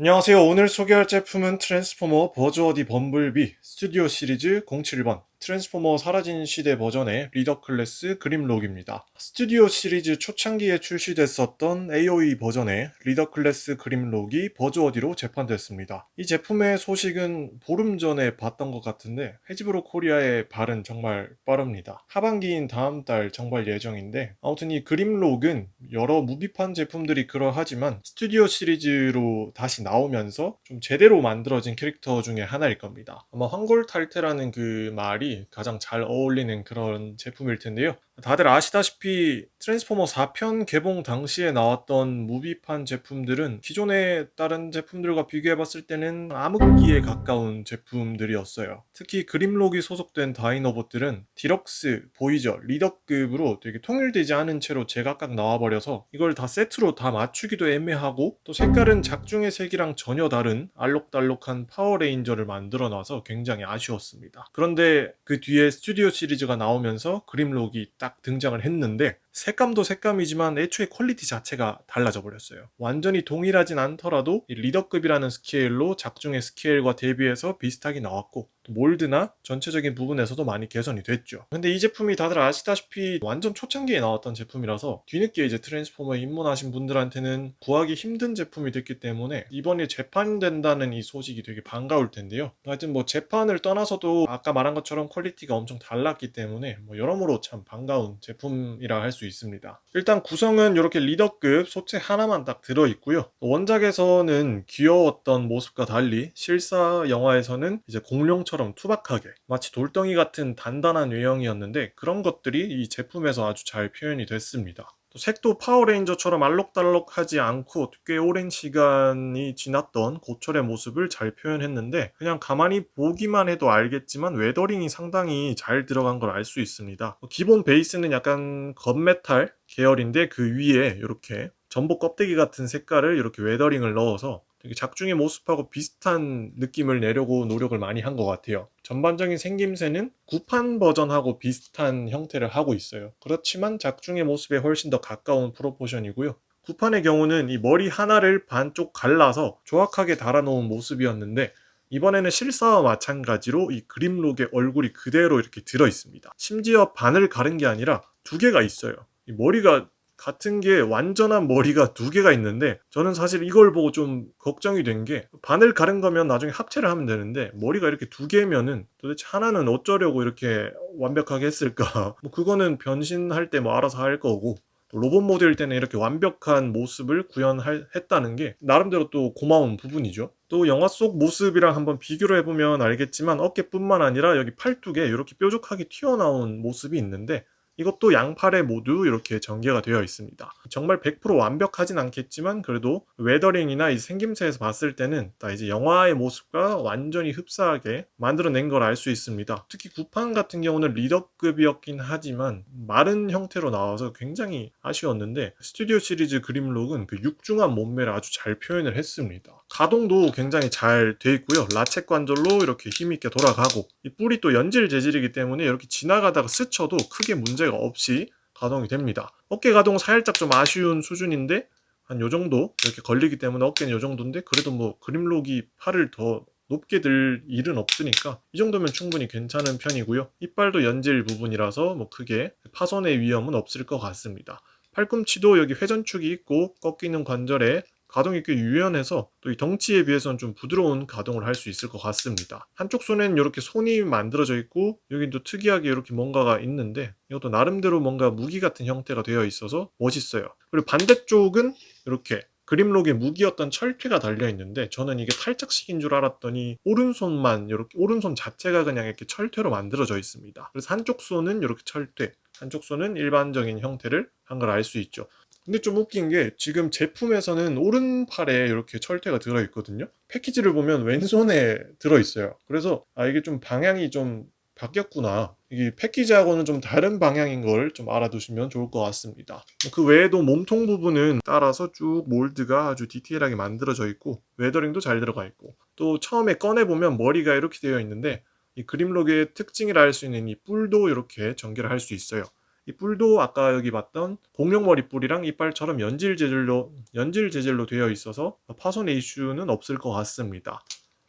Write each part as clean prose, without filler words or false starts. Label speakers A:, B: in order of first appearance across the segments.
A: 안녕하세요. 오늘 소개할 제품은 트랜스포머 버즈워디 범블비 스튜디오 시리즈 07번 트랜스포머 사라진 시대 버전의 리더 클래스 그림록입니다. 스튜디오 시리즈 초창기에 출시됐었던 AOE 버전의 리더 클래스 그림록이 버즈워디로 재판됐습니다. 이 제품의 소식은 보름 전에 봤던 것 같은데 헤지브로 코리아의 발은 정말 빠릅니다. 하반기인 다음 달 정발 예정인데 아무튼 이 그림록은 여러 무비판 제품들이 그러하지만 스튜디오 시리즈로 다시 나오면서 좀 제대로 만들어진 캐릭터 중에 하나일 겁니다. 아마 황골탈퇴라는 그 말이 가장 잘 어울리는 그런 제품일 텐데요. 다들 아시다시피 트랜스포머 4편 개봉 당시에 나왔던 무비판 제품들은 기존의 다른 제품들과 비교해봤을 때는 암흑기에 가까운 제품들이었어요. 특히 그림록이 소속된 다이노봇들은 디럭스, 보이저, 리더급으로 되게 통일되지 않은 채로 제각각 나와버려서 이걸 다 세트로 다 맞추기도 애매하고 또 색깔은 작중의 색이랑 전혀 다른 알록달록한 파워레인저를 만들어놔서 굉장히 아쉬웠습니다. 그런데 그 뒤에 스튜디오 시리즈가 나오면서 그림록이 딱 등장을 했는데 색감도 색감이지만 애초에 퀄리티 자체가 달라져 버렸어요. 완전히 동일하진 않더라도 리더급이라는 스케일로 작중의 스케일과 대비해서 비슷하게 나왔고 몰드나 전체적인 부분에서도 많이 개선이 됐죠. 근데 이 제품이 다들 아시다시피 완전 초창기에 나왔던 제품이라서 뒤늦게 이제 트랜스포머에 입문하신 분들한테는 구하기 힘든 제품이 됐기 때문에 이번에 재판된다는 이 소식이 되게 반가울 텐데요. 하여튼 뭐 재판을 떠나서도 아까 말한 것처럼 퀄리티가 엄청 달랐기 때문에 뭐 여러모로 참 반가운 제품이라 할 수 있습니다. 일단 구성은 이렇게 리더급 소체 하나만 딱 들어있고요. 원작에서는 귀여웠던 모습과 달리 실사 영화에서는 이제 공룡처럼 투박하게 마치 돌덩이 같은 단단한 외형이었는데 그런 것들이 이 제품에서 아주 잘 표현이 됐습니다. 또 색도 파워레인저처럼 알록달록하지 않고 꽤 오랜 시간이 지났던 고철의 모습을 잘 표현했는데 그냥 가만히 보기만 해도 알겠지만 웨더링이 상당히 잘 들어간 걸 알 수 있습니다. 기본 베이스는 약간 건메탈 계열인데 그 위에 이렇게 전복 껍데기 같은 색깔을 이렇게 웨더링을 넣어서 되게 작중의 모습하고 비슷한 느낌을 내려고 노력을 많이 한 것 같아요. 전반적인 생김새는 구판 버전하고 비슷한 형태를 하고 있어요. 그렇지만 작중의 모습에 훨씬 더 가까운 프로포션이고요. 구판의 경우는 이 머리 하나를 반쪽 갈라서 조악하게 달아놓은 모습이었는데 이번에는 실사와 마찬가지로 이 그림록의 얼굴이 그대로 이렇게 들어 있습니다. 심지어 반을 가른 게 아니라 두 개가 있어요. 이 머리가 같은 게 완전한 머리가 두 개가 있는데 저는 사실 이걸 보고 좀 걱정이 된 게 반을 가른 거면 나중에 합체를 하면 되는데 머리가 이렇게 두 개면은 도대체 하나는 어쩌려고 이렇게 완벽하게 했을까? 뭐 그거는 변신할 때 뭐 알아서 할 거고 또 로봇 모드일 때는 이렇게 완벽한 모습을 구현했다는 게 나름대로 또 고마운 부분이죠. 또 영화 속 모습이랑 한번 비교를 해보면 알겠지만 어깨뿐만 아니라 여기 팔뚝에 이렇게 뾰족하게 튀어나온 모습이 있는데 이것도 양팔에 모두 이렇게 전개가 되어 있습니다. 정말 100% 완벽하진 않겠지만 그래도 웨더링이나 이 생김새에서 봤을 때는 딱 이제 영화의 모습과 완전히 흡사하게 만들어낸 걸 알 수 있습니다. 특히 구판 같은 경우는 리더급이었긴 하지만 마른 형태로 나와서 굉장히 아쉬웠는데 스튜디오 시리즈 그림록은 그 육중한 몸매를 아주 잘 표현을 했습니다. 가동도 굉장히 잘 돼 있고요. 라쳇 관절로 이렇게 힘있게 돌아가고 이 뿔이 또 연질 재질이기 때문에 이렇게 지나가다가 스쳐도 크게 문제가 없이 가동이 됩니다. 어깨 가동 살짝 좀 아쉬운 수준인데 한 요 정도 이렇게 걸리기 때문에 어깨는 요 정도인데 그래도 뭐 그림록이 팔을 더 높게 들 일은 없으니까 이 정도면 충분히 괜찮은 편이고요. 이빨도 연질 부분이라서 뭐 크게 파손의 위험은 없을 것 같습니다. 팔꿈치도 여기 회전축이 있고 꺾이는 관절에 가동이 꽤 유연해서 또 이 덩치에 비해서는 좀 부드러운 가동을 할 수 있을 것 같습니다. 한쪽 손에는 이렇게 손이 만들어져 있고 여긴 또 특이하게 이렇게 뭔가가 있는데 이것도 나름대로 뭔가 무기 같은 형태가 되어 있어서 멋있어요. 그리고 반대쪽은 이렇게 그림록에 무기였던 철퇴가 달려 있는데 저는 이게 탈착식인 줄 알았더니 오른손만 이렇게 오른손 자체가 그냥 이렇게 철퇴로 만들어져 있습니다. 그래서 한쪽 손은 이렇게 철퇴, 한쪽 손은 일반적인 형태를 한 걸 알 수 있죠. 근데 좀 웃긴 게 지금 제품에서는 오른팔에 이렇게 철퇴가 들어있거든요. 패키지를 보면 왼손에 들어있어요. 그래서 이게 좀 방향이 좀 바뀌었구나. 이게 패키지하고는 좀 다른 방향인 걸 좀 알아두시면 좋을 것 같습니다. 그 외에도 몸통 부분은 따라서 쭉 몰드가 아주 디테일하게 만들어져 있고 웨더링도 잘 들어가 있고 또 처음에 꺼내보면 머리가 이렇게 되어 있는데 이 그림록의 특징이라 할 수 있는 이 뿔도 이렇게 전개를 할 수 있어요. 이 뿔도 아까 여기 봤던 공룡머리 뿔이랑 이빨처럼 연질 재질로 되어 있어서 파손의 이슈는 없을 것 같습니다.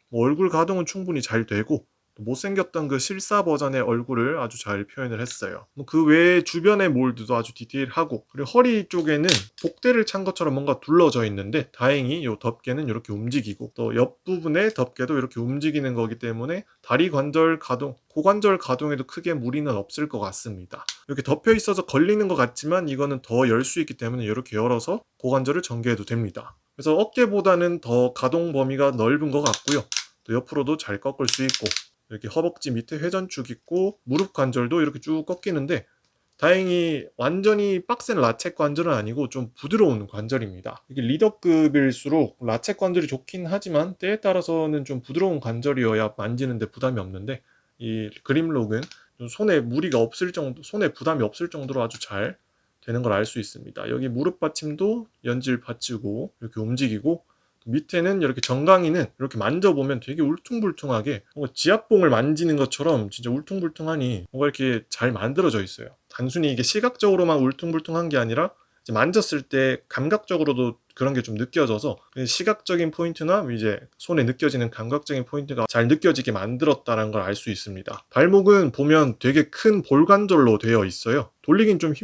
A: 뭐 얼굴 가동은 충분히 잘 되고 못생겼던 그 실사 버전의 얼굴을 아주 잘 표현을 했어요. 그 외에 주변의 몰드도 아주 디테일하고, 그리고 허리 쪽에는 복대를 찬 것처럼 뭔가 둘러져 있는데 다행히 이 덮개는 이렇게 움직이고, 또 옆부분의 덮개도 이렇게 움직이는 거기 때문에 다리 관절 가동, 고관절 가동에도 크게 무리는 없을 것 같습니다. 이렇게 덮여 있어서 걸리는 것 같지만 이거는 더 열 수 있기 때문에 이렇게 열어서 고관절을 전개해도 됩니다. 그래서 어깨보다는 더 가동 범위가 넓은 것 같고요. 또 옆으로도 잘 꺾을 수 있고, 이렇게 허벅지 밑에 회전축 있고, 무릎 관절도 이렇게 쭉 꺾이는데 다행히 완전히 빡센 라쳇 관절은 아니고 좀 부드러운 관절입니다. 이게 리더급일수록 라쳇 관절이 좋긴 하지만 때에 따라서는 좀 부드러운 관절이어야 만지는데 부담이 없는데, 이 그림록은 좀 손에 무리가 없을 정도, 손에 부담이 없을 정도로 아주 잘 되는 걸 알 수 있습니다. 여기 무릎 받침도 연질 받치고 이렇게 움직이고, 밑에는 이렇게 정강이는 이렇게 만져보면 되게 울퉁불퉁하게 뭔가 지압봉을 만지는 것처럼 진짜 울퉁불퉁하니 뭔가 이렇게 잘 만들어져 있어요. 단순히 이게 시각적으로만 울퉁불퉁한 게 아니라 이제 만졌을 때 감각적으로도 그런 게 좀 느껴져서 시각적인 포인트나 이제 손에 느껴지는 감각적인 포인트가 잘 느껴지게 만들었다는 걸 알 수 있습니다. 발목은 보면 되게 큰 볼관절로 되어 있어요. 돌리긴 좀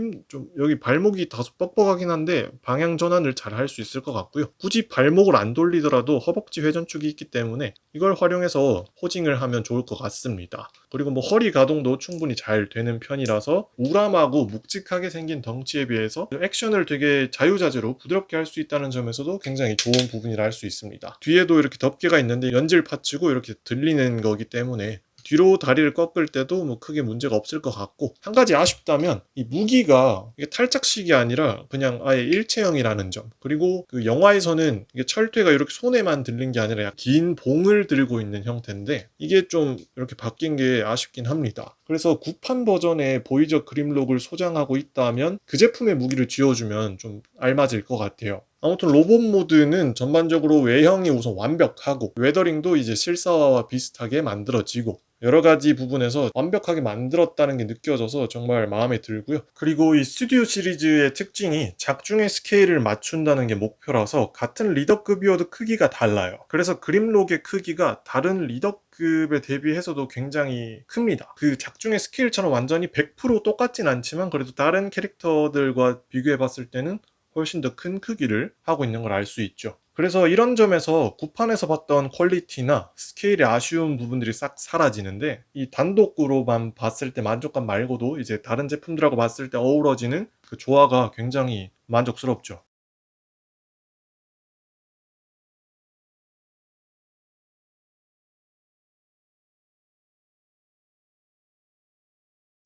A: 여기 발목이 다소 뻑뻑하긴 한데 방향 전환을 잘 할 수 있을 것 같고요. 굳이 발목을 안 돌리더라도 허벅지 회전축이 있기 때문에 이걸 활용해서 포징을 하면 좋을 것 같습니다. 그리고 뭐 허리 가동도 충분히 잘 되는 편이라서 우람하고 묵직하게 생긴 덩치에 비해서 액션을 되게 자유자재로 부드럽게 할 수 있다는 점에서도 굉장히 좋은 부분이라 할 수 있습니다. 뒤에도 이렇게 덮개가 있는데 연질 받치고 이렇게 들리는 거기 때문에 뒤로 다리를 꺾을 때도 뭐 크게 문제가 없을 것 같고, 한 가지 아쉽다면 이 무기가 이게 탈착식이 아니라 그냥 아예 일체형이라는 점, 그리고 그 영화에서는 이게 철퇴가 이렇게 손에만 들린 게 아니라 긴 봉을 들고 있는 형태인데 이게 좀 이렇게 바뀐 게 아쉽긴 합니다. 그래서 구판 버전의 보이저 그림록을 소장하고 있다면 그 제품의 무기를 쥐어주면 좀 알맞을 것 같아요. 아무튼 로봇 모드는 전반적으로 외형이 우선 완벽하고 웨더링도 이제 실사화와 비슷하게 만들어지고 여러 가지 부분에서 완벽하게 만들었다는 게 느껴져서 정말 마음에 들고요. 그리고 이 스튜디오 시리즈의 특징이 작중의 스케일을 맞춘다는 게 목표라서 같은 리더급이어도 크기가 달라요. 그래서 그림록의 크기가 다른 리더급에 대비해서도 굉장히 큽니다. 그 작중의 스케일처럼 완전히 100% 똑같진 않지만 그래도 다른 캐릭터들과 비교해 봤을 때는 훨씬 더 큰 크기를 하고 있는 걸 알 수 있죠. 그래서 이런 점에서 구판에서 봤던 퀄리티나 스케일의 아쉬운 부분들이 싹 사라지는데, 이 단독으로만 봤을 때 만족감 말고도 이제 다른 제품들하고 봤을 때 어우러지는 그 조화가 굉장히 만족스럽죠.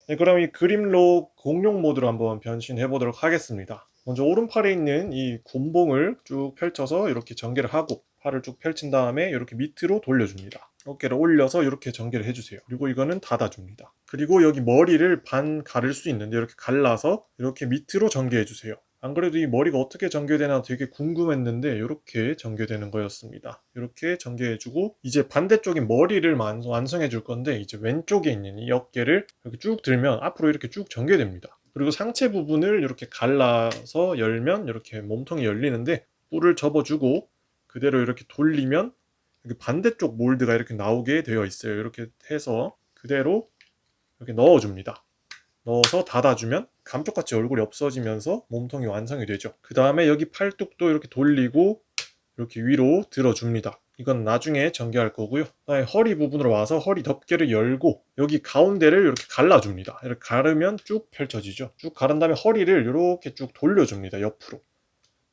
A: 네, 그럼 이 그림록 공룡 모드로 한번 변신해 보도록 하겠습니다. 먼저 오른팔에 있는 이 곤봉을 쭉 펼쳐서 이렇게 전개를 하고, 팔을 쭉 펼친 다음에 이렇게 밑으로 돌려줍니다. 어깨를 올려서 이렇게 전개를 해주세요. 그리고 이거는 닫아줍니다. 그리고 여기 머리를 반 가를 수 있는데 이렇게 갈라서 이렇게 밑으로 전개해 주세요. 안 그래도 이 머리가 어떻게 전개되나 되게 궁금했는데 이렇게 전개되는 거였습니다. 이렇게 전개해주고 이제 반대쪽인 머리를 완성해 줄 건데, 이제 왼쪽에 있는 이 어깨를 이렇게 쭉 들면 앞으로 이렇게 쭉 전개됩니다. 그리고 상체 부분을 이렇게 갈라서 열면 이렇게 몸통이 열리는데, 뿔을 접어주고 그대로 이렇게 돌리면 이렇게 반대쪽 몰드가 이렇게 나오게 되어 있어요. 이렇게 해서 그대로 이렇게 넣어줍니다. 넣어서 닫아주면 감쪽같이 얼굴이 없어지면서 몸통이 완성이 되죠. 그 다음에 여기 팔뚝도 이렇게 돌리고 이렇게 위로 들어줍니다. 이건 나중에 전개할 거고요. 그다음에 허리 부분으로 와서 허리 덮개를 열고 여기 가운데를 이렇게 갈라줍니다. 이렇게 가르면 쭉 펼쳐지죠. 쭉 가른 다음에 허리를 이렇게 쭉 돌려줍니다. 옆으로.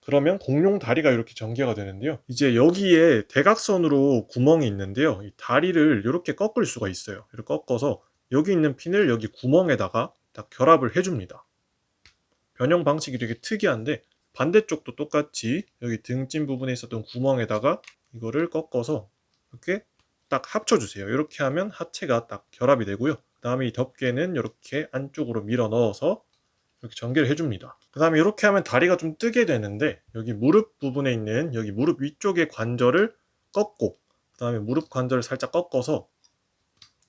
A: 그러면 공룡 다리가 이렇게 전개가 되는데요. 이제 여기에 대각선으로 구멍이 있는데요. 이 다리를 이렇게 꺾을 수가 있어요. 이렇게 꺾어서 여기 있는 핀을 여기 구멍에다가 딱 결합을 해줍니다. 변형 방식이 되게 특이한데 반대쪽도 똑같이 여기 등찜 부분에 있었던 구멍에다가 이거를 꺾어서 이렇게 딱 합쳐주세요. 이렇게 하면 하체가 딱 결합이 되고요. 그 다음에 이 덮개는 이렇게 안쪽으로 밀어 넣어서 이렇게 전개를 해줍니다. 그 다음에 이렇게 하면 다리가 좀 뜨게 되는데, 여기 무릎 부분에 있는 여기 무릎 위쪽의 관절을 꺾고 그 다음에 무릎 관절을 살짝 꺾어서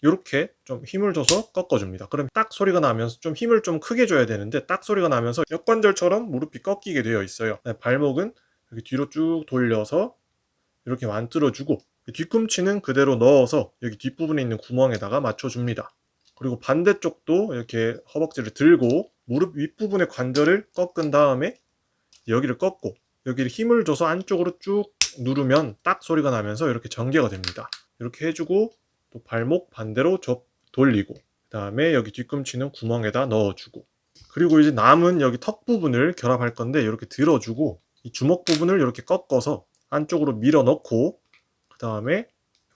A: 이렇게 좀 힘을 줘서 꺾어줍니다. 그럼 딱 소리가 나면서 좀 힘을 좀 크게 줘야 되는데 딱 소리가 나면서 역관절처럼 무릎이 꺾이게 되어 있어요. 발목은 여기 뒤로 쭉 돌려서 이렇게 만들어주고 뒤꿈치는 그대로 넣어서 여기 뒷부분에 있는 구멍에다가 맞춰줍니다. 그리고 반대쪽도 이렇게 허벅지를 들고 무릎 윗부분의 관절을 꺾은 다음에 여기를 꺾고 여기를 힘을 줘서 안쪽으로 쭉 누르면 딱 소리가 나면서 이렇게 전개가 됩니다. 이렇게 해주고 또 발목 반대로 돌리고 그 다음에 여기 뒤꿈치는 구멍에다 넣어주고 그리고 이제 남은 여기 턱 부분을 결합할 건데 이렇게 들어주고 이 주먹 부분을 이렇게 꺾어서 안쪽으로 밀어 넣고 그 다음에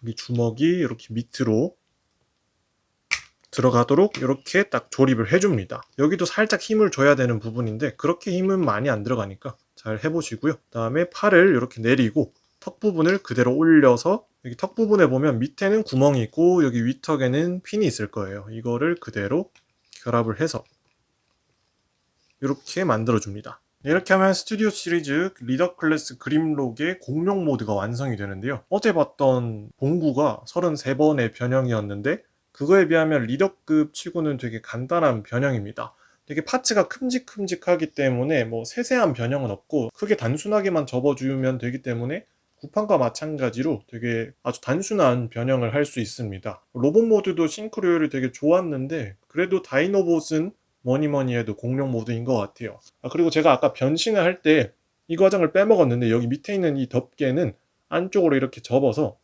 A: 여기 주먹이 이렇게 밑으로 들어가도록 이렇게 딱 조립을 해줍니다. 여기도 살짝 힘을 줘야 되는 부분인데 그렇게 힘은 많이 안 들어가니까 잘 해보시고요. 그 다음에 팔을 이렇게 내리고 턱 부분을 그대로 올려서 여기 턱 부분에 보면 밑에는 구멍이 있고 여기 위턱에는 핀이 있을 거예요. 이거를 그대로 결합을 해서 이렇게 만들어줍니다. 이렇게 하면 스튜디오 시리즈 리더 클래스 그림록의 공룡 모드가 완성이 되는데요. 어제 봤던 봉구가 33번의 변형이었는데 그거에 비하면 리더급 치고는 되게 간단한 변형입니다. 되게 파츠가 큼직큼직하기 때문에 뭐 세세한 변형은 없고 크게 단순하게만 접어주면 되기 때문에 구판과 마찬가지로 되게 아주 단순한 변형을 할 수 있습니다. 로봇 모드도 싱크로율이 되게 좋았는데 그래도 다이노봇은 뭐니 해도 공룡 모드인 것 같아요. 그리고 제가 아까 변신을 할 때 이 과정을 빼먹었는데 여기 밑에 있는 이 덮개는 안쪽으로 이렇게 접어서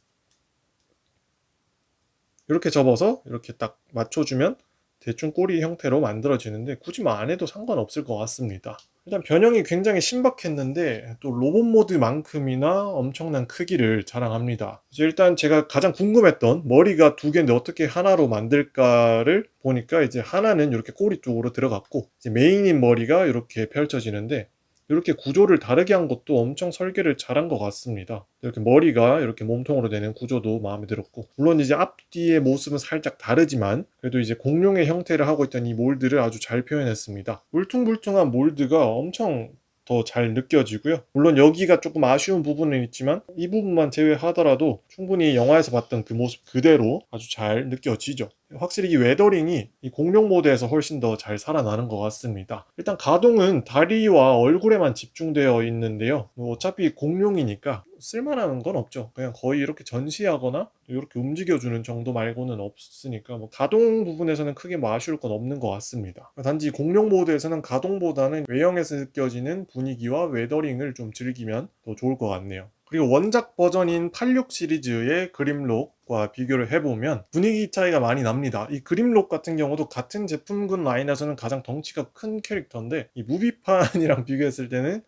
A: 이렇게 딱 맞춰주면 대충 꼬리 형태로 만들어지는데 굳이 뭐 안 해도 상관없을 것 같습니다. 일단 변형이 굉장히 신박했는데 또 로봇 모드만큼이나 엄청난 크기를 자랑합니다. 일단 제가 가장 궁금했던 머리가 두 개인데 어떻게 하나로 만들까를 보니까 이제 하나는 이렇게 꼬리 쪽으로 들어갔고 이제 메인인 머리가 이렇게 펼쳐지는데 이렇게 구조를 다르게 한 것도 엄청 설계를 잘한 것 같습니다. 이렇게 머리가 이렇게 몸통으로 되는 구조도 마음에 들었고 물론 이제 앞뒤의 모습은 살짝 다르지만 그래도 이제 공룡의 형태를 하고 있던 이 몰드를 아주 잘 표현했습니다. 울퉁불퉁한 몰드가 엄청 더 잘 느껴지고요. 물론 여기가 조금 아쉬운 부분은 있지만 이 부분만 제외하더라도 충분히 영화에서 봤던 그 모습 그대로 아주 잘 느껴지죠. 확실히 이 웨더링이 이 공룡 모드에서 훨씬 더 잘 살아나는 것 같습니다. 일단 가동은 다리와 얼굴에만 집중되어 있는데요. 어차피 공룡이니까 쓸만한 건 없죠. 그냥 거의 이렇게 전시하거나 이렇게 움직여주는 정도 말고는 없으니까 뭐 가동 부분에서는 크게 뭐 아쉬울 건 없는 것 같습니다. 단지 공룡 모드에서는 가동보다는 외형에서 느껴지는 분위기와 웨더링을 좀 즐기면 더 좋을 것 같네요. 그리고 원작 버전인 86 시리즈의 그림록과 비교를 해보면 분위기 차이가 많이 납니다. 이 그림록 같은 경우도 같은 제품군 라인에서는 가장 덩치가 큰 캐릭터인데 이 무비판이랑 비교했을 때는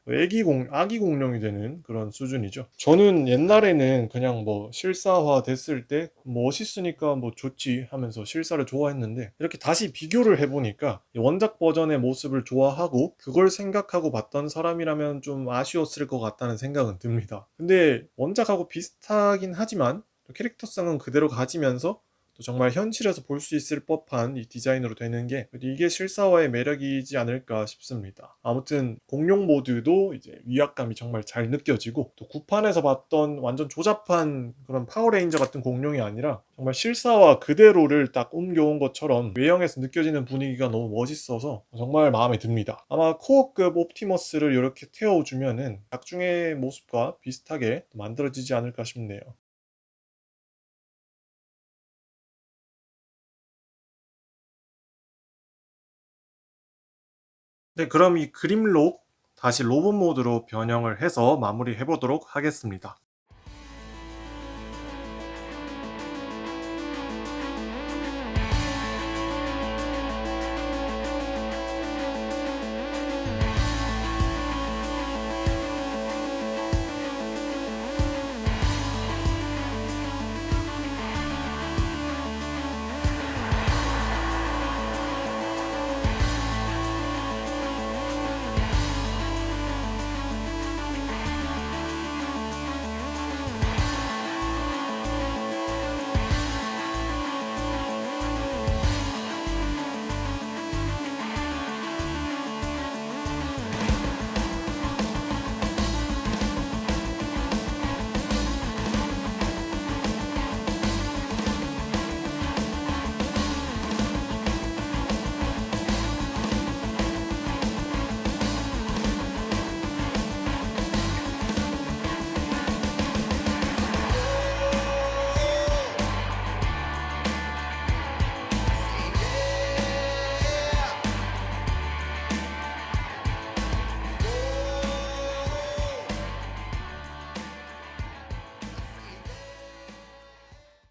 A: 아기 공룡이 되는 그런 수준이죠. 저는 옛날에는 그냥 뭐 실사화 됐을 때 멋있으니까 뭐 좋지 하면서 실사를 좋아했는데 이렇게 다시 비교를 해보니까 원작 버전의 모습을 좋아하고 그걸 생각하고 봤던 사람이라면 좀 아쉬웠을 것 같다는 생각은 듭니다. 근데 원작하고 비슷하긴 하지만 캐릭터성은 그대로 가지면서 또 정말 현실에서 볼 수 있을 법한 이 디자인으로 되는 게 이게 실사화의 매력이지 않을까 싶습니다. 아무튼 공룡 모드도 이제 위압감이 정말 잘 느껴지고 또 구판에서 봤던 완전 조잡한 그런 파워레인저 같은 공룡이 아니라 정말 실사화 그대로를 딱 옮겨온 것처럼 외형에서 느껴지는 분위기가 너무 멋있어서 정말 마음에 듭니다. 아마 코어급 옵티머스를 이렇게 태워주면은 작중의 모습과 비슷하게 만들어지지 않을까 싶네요. 네, 그럼 이 그림록 다시 로봇 모드로 변형을 해서 마무리해 보도록 하겠습니다.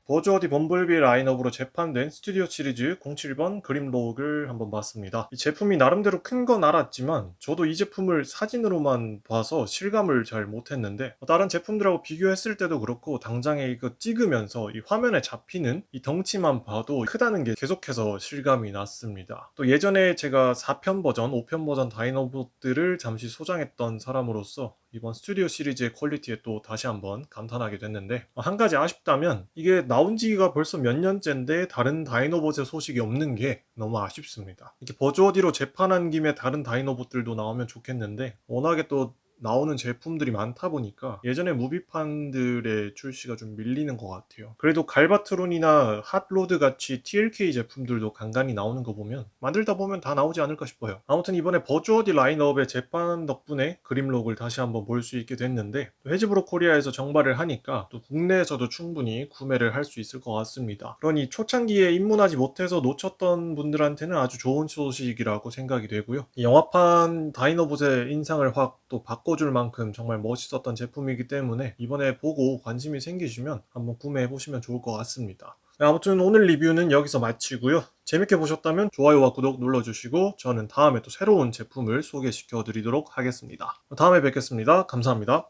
A: 버즈워디 범블비 라인업으로 재판된 스튜디오 시리즈 07번 그림록을 한번 봤습니다. 이 제품이 나름대로 큰 건 알았지만 저도 이 제품을 사진으로만 봐서 실감을 잘 못했는데 다른 제품들하고 비교했을 때도 그렇고 당장에 이거 찍으면서 이 화면에 잡히는 이 덩치만 봐도 크다는 게 계속해서 실감이 났습니다. 또 예전에 제가 4편 버전, 5편 버전 다이노봇들을 잠시 소장했던 사람으로서 이번 스튜디오 시리즈의 퀄리티에 또 다시 한번 감탄하게 됐는데, 한 가지 아쉽다면 이게 나온 지가 벌써 몇 년째인데 다른 다이노봇의 소식이 없는 게 너무 아쉽습니다. 이렇게 버즈워디로 재판한 김에 다른 다이노봇들도 나오면 좋겠는데 워낙에 또 나오는 제품들이 많다 보니까 예전에 무비판들의 출시가 좀 밀리는 것 같아요. 그래도 갈바트론이나 핫로드 같이 TLK 제품들도 간간히 나오는 거 보면 만들다 보면 다 나오지 않을까 싶어요. 아무튼 이번에 버즈워디 라인업의 재판 덕분에 그림록을 다시 한번 볼 수 있게 됐는데, 해즈브로 코리아에서 정발을 하니까 또 국내에서도 충분히 구매를 할 수 있을 것 같습니다. 그러니 초창기에 입문하지 못해서 놓쳤던 분들한테는 아주 좋은 소식이라고 생각이 되고요. 이 영화판 다이노봇의 인상을 확 또 바꿔줄 만큼 정말 멋있었던 제품이기 때문에 이번에 보고 관심이 생기시면 한번 구매해 보시면 좋을 것 같습니다. 아무튼 오늘 리뷰는 여기서 마치고요. 재밌게 보셨다면 좋아요와 구독 눌러주시고 저는 다음에 또 새로운 제품을 소개시켜 드리도록 하겠습니다. 다음에 뵙겠습니다. 감사합니다.